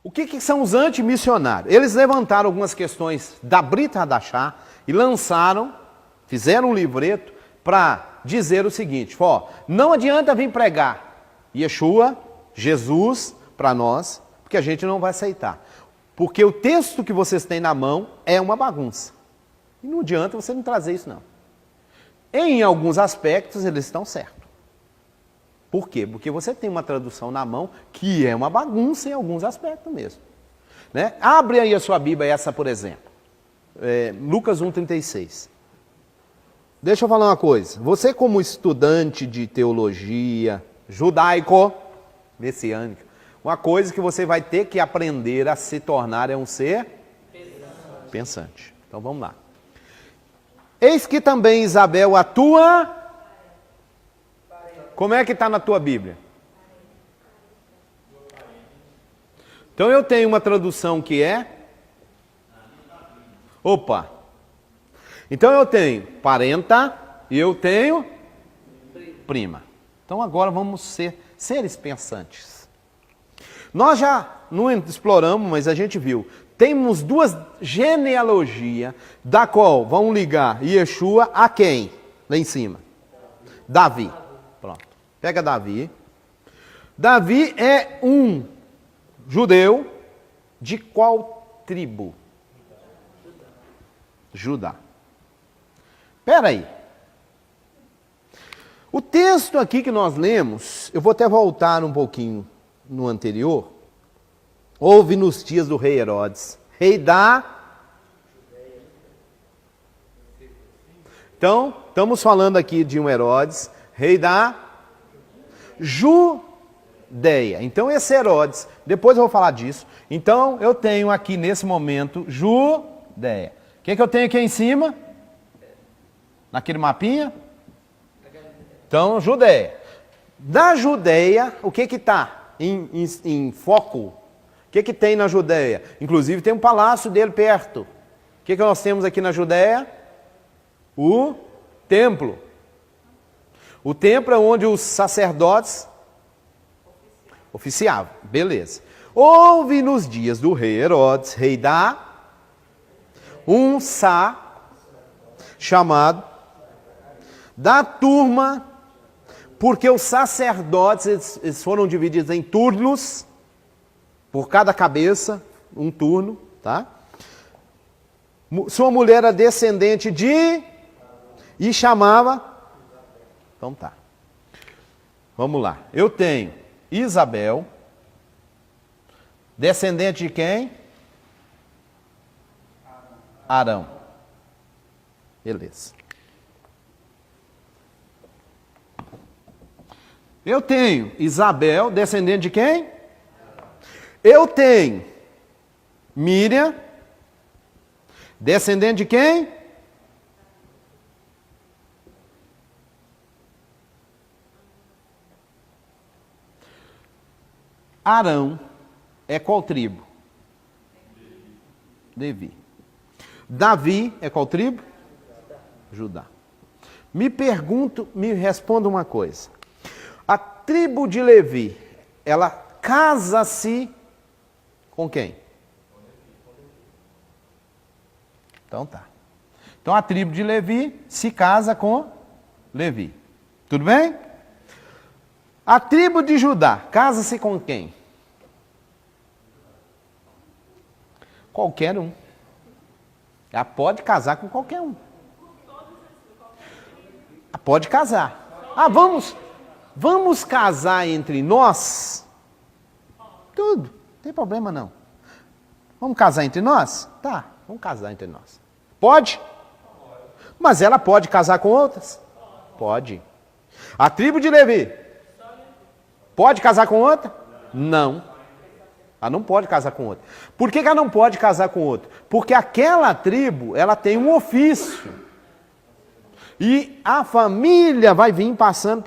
O que são os antimissionários? Eles levantaram algumas questões da Brit Hadashah e lançaram, fizeram um livreto para dizer o seguinte, ó, não adianta vir pregar Yeshua, Jesus, para nós, porque a gente não vai aceitar. Porque o texto que vocês têm na mão é uma bagunça. E não adianta você não trazer isso, não. Em alguns aspectos, eles estão certos. Por quê? Porque você tem uma tradução na mão que é uma bagunça em alguns aspectos mesmo. Né? Abre aí a sua Bíblia, essa, por exemplo. Lucas 1,36. Deixa eu falar uma coisa. Você, como estudante de teologia judaico, messiânica, uma coisa que você vai ter que aprender a se tornar é um ser pensante. Então vamos lá. Eis que também Isabel, a tua... Como é que está na tua Bíblia? Então eu tenho uma tradução que é... Opa! Então eu tenho parenta e eu tenho prima. Então agora vamos ser seres pensantes. Nós já não exploramos, mas a gente viu. Temos duas genealogias, da qual vão ligar Yeshua a quem? Lá em cima. Davi. Pronto. Pega Davi. Davi é um judeu de qual tribo? Judá. Espera aí. O texto aqui que nós lemos, eu vou até voltar um pouquinho no anterior. Houve nos dias do rei Herodes, rei da... Então, estamos falando aqui de um Herodes, rei da Judeia. Então, esse Herodes, depois eu vou falar disso. Então, eu tenho aqui nesse momento Judeia. O que eu tenho aqui em cima? Naquele mapinha? Então, Judeia. Da Judeia, o que está em foco? O que tem na Judeia? Inclusive tem um palácio dele perto. O que nós temos aqui na Judeia? O templo. O templo é onde os sacerdotes oficiavam. Beleza. Houve nos dias do rei Herodes, rei da... um chamado da turma, porque os sacerdotes eles foram divididos em turnos, por cada cabeça, um turno, tá? Sua mulher era descendente de... e chamava... Então tá. Vamos lá. Eu tenho Isabel, descendente de quem? Arão. Beleza. Eu tenho Isabel, descendente de quem? Eu tenho Miriam, descendente de quem? Arão é qual tribo? Levi. Davi é qual tribo? Judá. Me responda uma coisa. A tribo de Levi, ela casa-se com quem? Então tá. Então a tribo de Levi se casa com Levi. Tudo bem? A tribo de Judá casa-se com quem? Qualquer um. Ela pode casar com qualquer um. Ela pode casar. Ah, vamos casar entre nós? Tudo. Não tem problema não. Vamos casar entre nós? Tá, vamos casar entre nós. Pode? Mas ela pode casar com outras? Pode. A tribo de Levi pode casar com outra? Não. Ela não pode casar com outra. Por que ela não pode casar com outra? Porque aquela tribo, ela tem um ofício. E a família vai vir passando.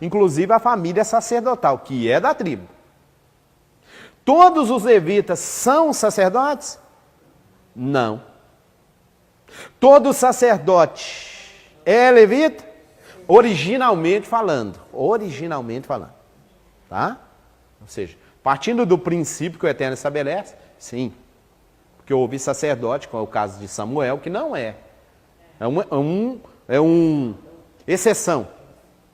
Inclusive a família sacerdotal, que é da tribo. Todos os levitas são sacerdotes? Não. Todo sacerdote é levita? Originalmente falando. Tá? Ou seja, Partindo do princípio que o Eterno estabelece, sim. Porque houve sacerdote, como é o caso de Samuel, que não é. É uma exceção,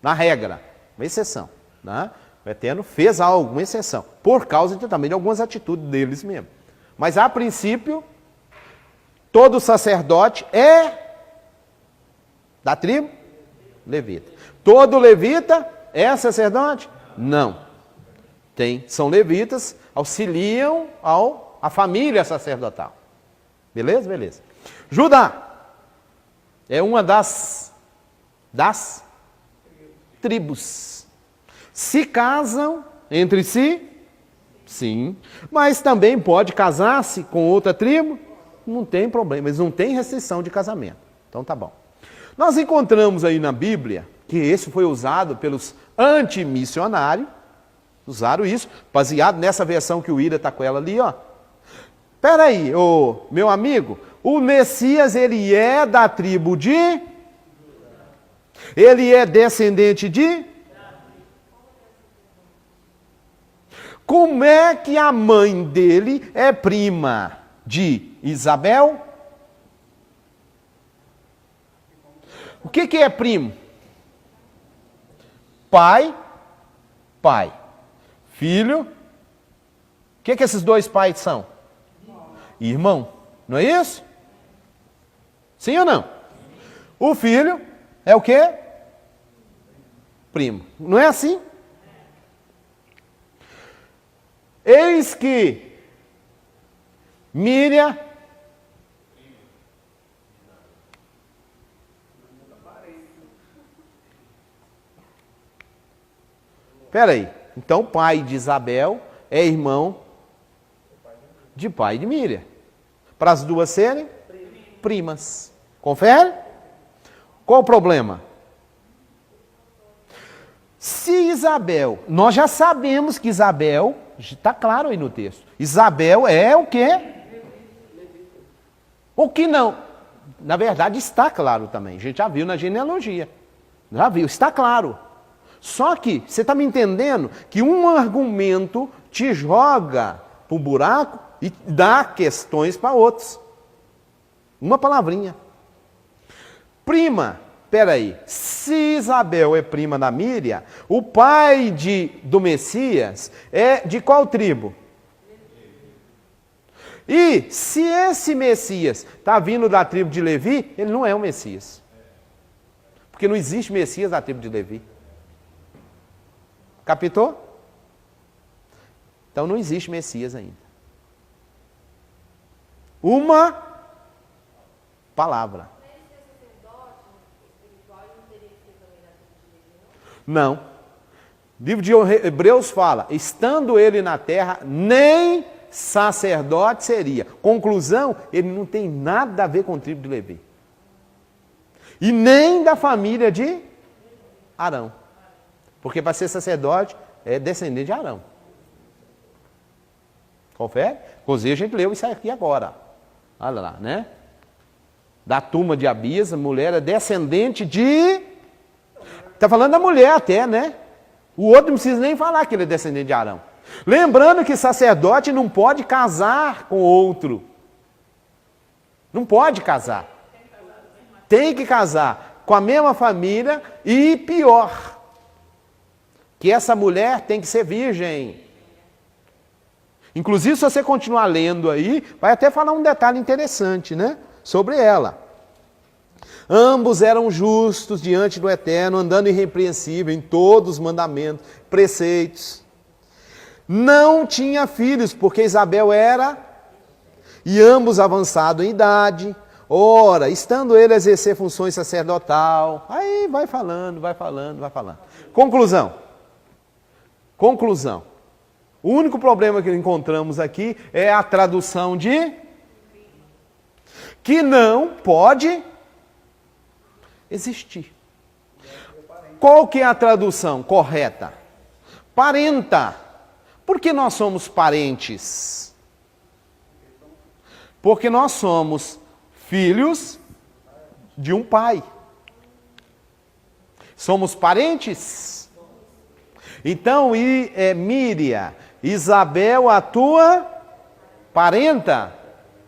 na regra, uma exceção. Né? O Eterno fez algo, uma exceção, por causa também de algumas atitudes deles mesmo. Mas a princípio, todo sacerdote é da tribo levita. Todo levita é sacerdote? Não. São levitas, auxiliam a família sacerdotal. Beleza? Beleza. Judá é uma das tribos. Se casam entre si? Sim. Mas também pode casar-se com outra tribo? Não tem problema, eles não têm restrição de casamento. Então tá bom. Nós encontramos aí na Bíblia que esse foi usado pelos antimissionários, usaram isso, baseado nessa versão que o Ida está com ela ali, ó. Espera aí, meu amigo, o Messias, ele é da tribo de? Ele é descendente de? Como é que a mãe dele é prima de Isabel? O que é primo? Pai. Filho. O que esses dois pais são? Irmão. Não é isso? Sim ou não? O filho é o quê? Primo. Não é assim? Eis que Miriam Espera aí. Então, pai de Isabel é irmão de pai de Miriam. Para as duas serem primas. Confere? Qual o problema? Se Isabel, nós já sabemos que Isabel, está claro aí no texto, Isabel é o quê? O que não? Na verdade está claro também, a gente já viu na genealogia. Já viu, está claro. Só que, você está me entendendo que um argumento te joga para o buraco e dá questões para outros. Uma palavrinha. Prima, peraí, se Isabel é prima da Miriam, o pai do Messias é de qual tribo? E se esse Messias está vindo da tribo de Levi, ele não é o Messias. Porque não existe Messias da tribo de Levi. Captou? Então não existe Messias ainda. Uma palavra. Não. O livro de Hebreus fala, estando ele na terra, nem sacerdote seria. Conclusão, ele não tem nada a ver com o tribo de Levi. E nem da família de Arão. Porque para ser sacerdote é descendente de Arão. Confere? Inclusive a gente leu isso aqui agora. Olha lá, né? Da turma de Abias, a mulher é descendente de... Está falando da mulher até, né? O outro não precisa nem falar que ele é descendente de Arão. Lembrando que sacerdote não pode casar com outro. Não pode casar. Tem que casar com a mesma família e pior, que essa mulher tem que ser virgem. Inclusive, se você continuar lendo aí, vai até falar um detalhe interessante, né? Sobre ela. Ambos eram justos diante do Eterno, andando irrepreensível em todos os mandamentos, preceitos. Não tinha filhos, porque Isabel era, e ambos avançados em idade. Ora, estando ele a exercer funções sacerdotal, aí vai falando. Conclusão. O único problema que encontramos aqui é a tradução de que não pode existir. Qual que é a tradução correta? Parenta. Por que nós somos parentes? Porque nós somos filhos de um pai. Somos parentes? Então, Miriam Isabel, a tua parenta?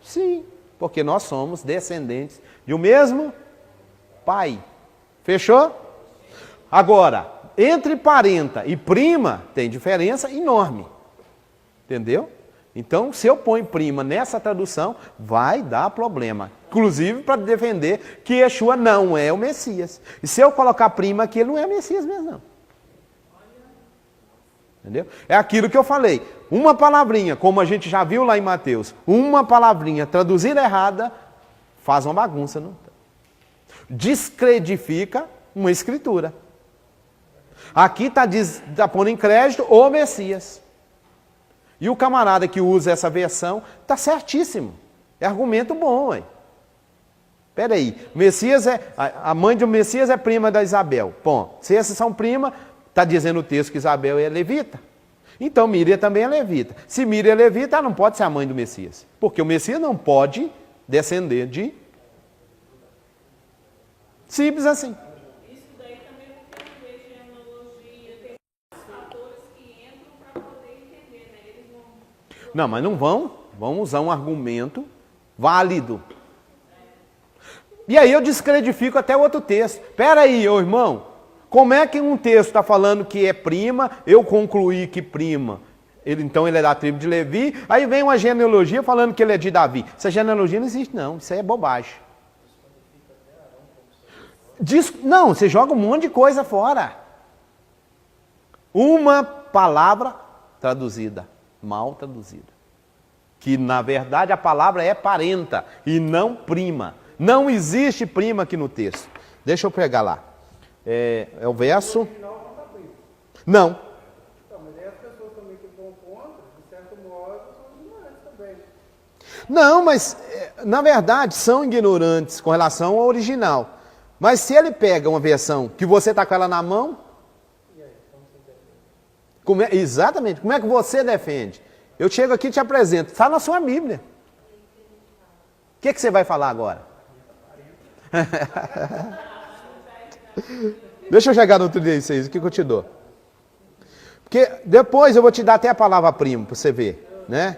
Sim, porque nós somos descendentes de um mesmo pai. Fechou? Agora, entre parenta e prima tem diferença enorme. Entendeu? Então, se eu ponho prima nessa tradução, vai dar problema. Inclusive para defender que Yeshua não é o Messias. E se eu colocar prima aqui, ele não é o Messias mesmo, não. Entendeu? É aquilo que eu falei. Uma palavrinha, como a gente já viu lá em Mateus, uma palavrinha traduzida errada, faz uma bagunça. Não? Descredifica uma escritura. Aqui está pondo em crédito o Messias. E o camarada que usa essa versão está certíssimo. É argumento bom, hein? Espera aí, a mãe do Messias é prima da Isabel. Bom, se essas são primas, está dizendo o texto que Isabel é levita. Então Miriam também é levita. Se Miriam é levita, ela não pode ser a mãe do Messias. Porque o Messias não pode descender de... Simples assim. Isso daí também porque eu vejo genealogia, tem fatores que entram para poder entender, né? Eles não, mas não vão usar um argumento válido. E aí eu descredifico até outro texto. Espera aí, ô irmão, como é que um texto está falando que é prima, eu concluí que prima, então ele é da tribo de Levi, aí vem uma genealogia falando que ele é de Davi. Essa genealogia não existe não, isso aí é bobagem. Não, você joga um monte de coisa fora. Uma palavra traduzida, mal traduzida. Que na verdade a palavra é parenta e não prima. Não existe prima aqui no texto. Deixa eu pegar lá. É o verso... Não. Mas aí as pessoas também que vão contra, de certo modo, são ignorantes também. Não, mas na verdade são ignorantes com relação ao original. Mas se ele pega uma versão que você está com ela na mão... E aí, como você defende? Exatamente. Como é que você defende? Eu chego aqui e te apresento. Está na sua Bíblia. O que você vai falar agora? Deixa eu chegar no 36, o que eu te dou? Porque depois eu vou te dar até a palavra primo, para você ver, né?